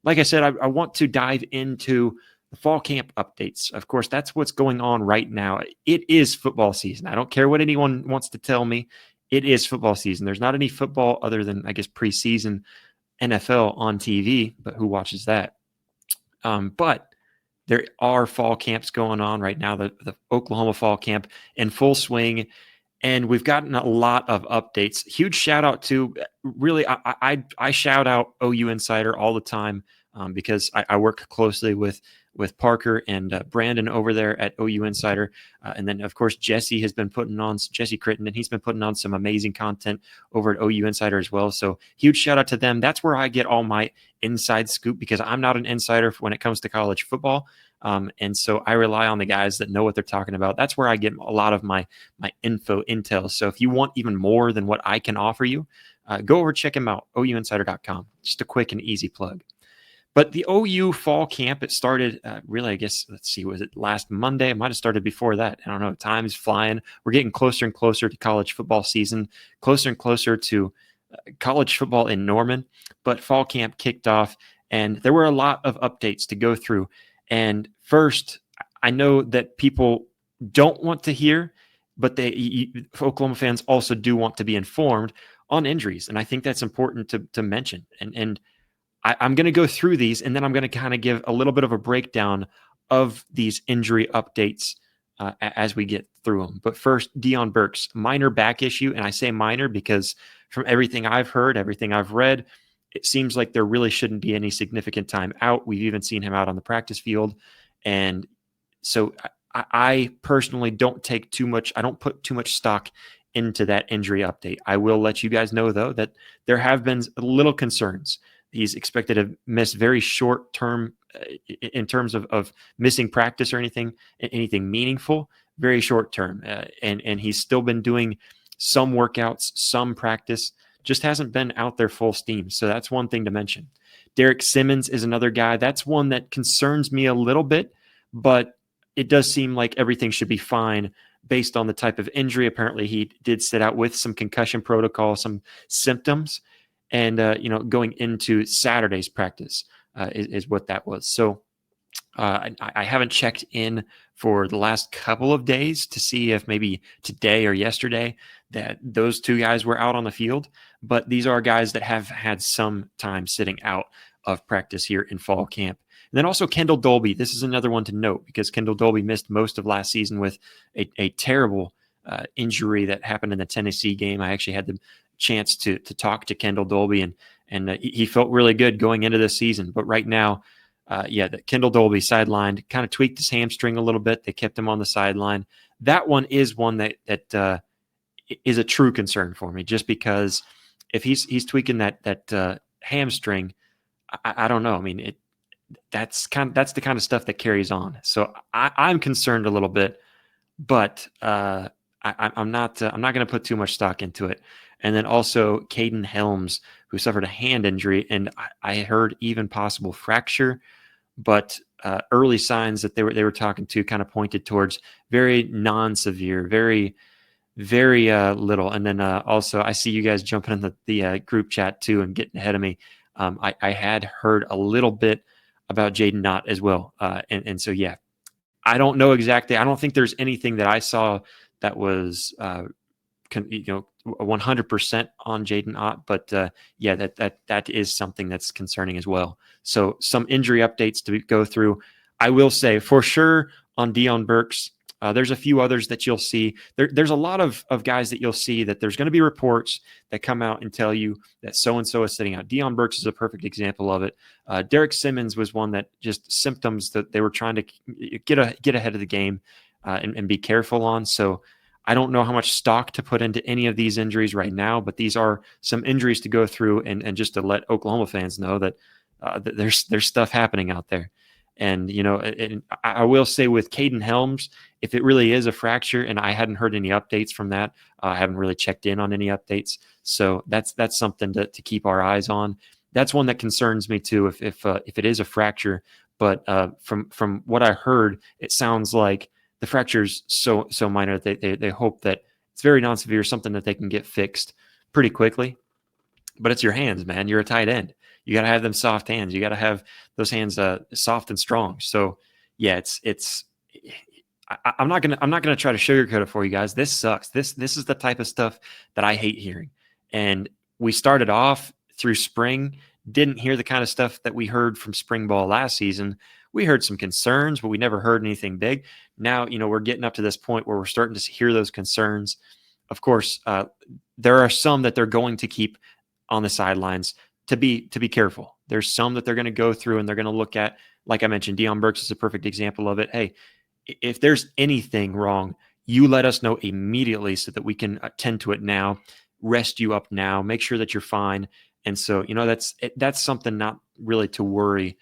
like I said, I want to dive into the fall camp updates. Of course, that's what's going on right now. It is football season. I don't care what anyone wants to tell me. It is football season. There's not any football other than, I guess, preseason NFL on TV, but who watches that? But there are fall camps going on right now, the Oklahoma fall camp in full swing, and we've gotten a lot of updates. Huge shout out to, really, I shout out OU Insider all the time because I work closely with Parker and Brandon over there at OU Insider. And then, of course, Jesse Crittenden, and he's been putting on some amazing content over at OU Insider as well. So huge shout out to them. That's where I get all my inside scoop, because I'm not an insider when it comes to college football. And so I rely on the guys that know what they're talking about. That's where I get a lot of my intel. So if you want even more than what I can offer you, go over, check them out, ouinsider.com. Just a quick and easy plug. But the OU fall camp, it started really, I guess, let's see, was it last Monday? It might have started before that. I don't know. Time is flying. We're getting closer and closer to college football season, closer and closer to college football in Norman. But fall camp kicked off, and there were a lot of updates to go through. And first, I know that people don't want to hear, but Oklahoma fans also do want to be informed on injuries. And I think that's important to mention. And I'm going to go through these, and then I'm going to kind of give a little bit of a breakdown of these injury updates as we get through them. But first, Deion Burks, minor back issue. And I say minor because from everything I've heard, everything I've read, it seems like there really shouldn't be any significant time out. We've even seen him out on the practice field. And so I personally don't put too much stock into that injury update. I will let you guys know, though, that there have been little concerns. He's expected to miss very short term in terms of missing practice or anything meaningful, very short term. And he's still been doing some workouts, some practice, just hasn't been out there full steam. So that's one thing to mention. Derek Simmons is another guy. That's one that concerns me a little bit, but it does seem like everything should be fine based on the type of injury. Apparently he did sit out with some concussion protocol, some symptoms, and going into Saturday's practice is what that was. So I haven't checked in for the last couple of days to see if maybe today or yesterday that those two guys were out on the field, but these are guys that have had some time sitting out of practice here in fall camp. And then also Kendall Dolby. This is another one to note because Kendall Dolby missed most of last season with a terrible injury that happened in the Tennessee game. I actually had the chance to talk to Kendall Dolby, and he felt really good going into this season. But right now, that Kendall Dolby sidelined, kind of tweaked his hamstring a little bit. They kept him on the sideline. That one is one that is a true concern for me, just because if he's tweaking that hamstring, I don't know. I mean, that's the kind of stuff that carries on. So I'm concerned a little bit, but I'm not going to put too much stock into it. And then also Caden Helms, who suffered a hand injury, and I heard even possible fracture, but early signs that they were talking to kind of pointed towards very non-severe, very, very little. And then also I see you guys jumping in the group chat too and getting ahead of me. I had heard a little bit about Jaden Knott as well. And so, yeah, I don't know exactly. I don't think there's anything that I saw that was 100% on Jaden Knott, but that is something that's concerning as well. So some injury updates to go through. I will say for sure on Deion Burks, there's a few others that you'll see. There's a lot of guys that you'll see that there's going to be reports that come out and tell you that so-and-so is sitting out. Deion Burks is a perfect example of it. Derek Simmons was one that just symptoms that they were trying to get ahead of the game and be careful on. So I don't know how much stock to put into any of these injuries right now, but these are some injuries to go through and just to let Oklahoma fans know that there's stuff happening out there. And, I will say with Caden Helms, if it really is a fracture, and I hadn't heard any updates from that, I haven't really checked in on any updates. So that's something to keep our eyes on. That's one that concerns me too, if it is a fracture. But from what I heard, it sounds like the fracture's so minor that they hope that it's very non-severe, something that they can get fixed pretty quickly. But it's your hands, man. You're a tight end. You got to have them soft hands. You got to have those hands soft and strong. So yeah, I'm not gonna try to sugarcoat it for you guys. This sucks. This is the type of stuff that I hate hearing. And we started off through spring, didn't hear the kind of stuff that we heard from spring ball last season. We heard some concerns, but we never heard anything big. Now, we're getting up to this point where we're starting to hear those concerns. Of course, there are some that they're going to keep on the sidelines to be careful. There's some that they're going to go through and they're going to look at, like I mentioned, Deion Burks is a perfect example of it. Hey, if there's anything wrong, you let us know immediately so that we can attend to it now, rest you up now, make sure that you're fine. And so, that's something not really to worry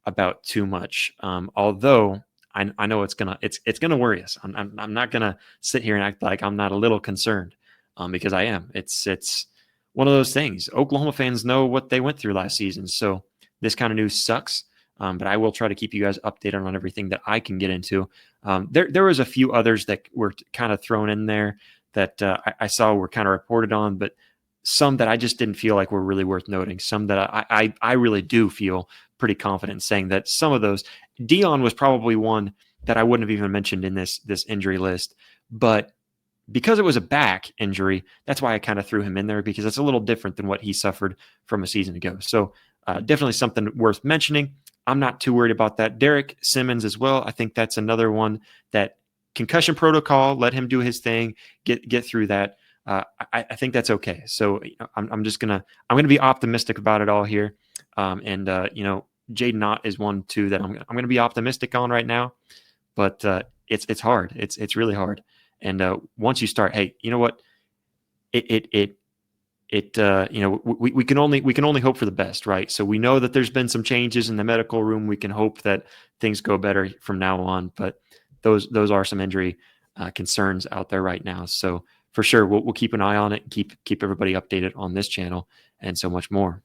about too much. Although I know it's gonna worry us. I'm not gonna sit here and act like I'm not a little concerned, because I am. It's one of those things. Oklahoma fans know what they went through last season, so this kind of news sucks. But I will try to keep you guys updated on everything that I can get into. There was a few others that were kind of thrown in there that I saw were kind of reported on, but some that I just didn't feel like were really worth noting. Some that I really do feel pretty confident in saying that some of those. Deion was probably one that I wouldn't have even mentioned in this injury list, but because it was a back injury, that's why I kind of threw him in there, because it's a little different than what he suffered from a season ago. So definitely something worth mentioning. I'm not too worried about that. Derek Simmons as well. I think that's another one that concussion protocol, let him do his thing, get through that. I think that's okay. So I'm gonna be optimistic about it all here. Jaden Ott is one too that I'm gonna be optimistic on right now, but it's hard. It's really hard. And once you start, hey, you know what? We can only hope for the best, right? So we know that there's been some changes in the medical room. We can hope that things go better from now on, but those are some injury concerns out there right now. So for sure, we'll keep an eye on it and keep everybody updated on this channel and so much more.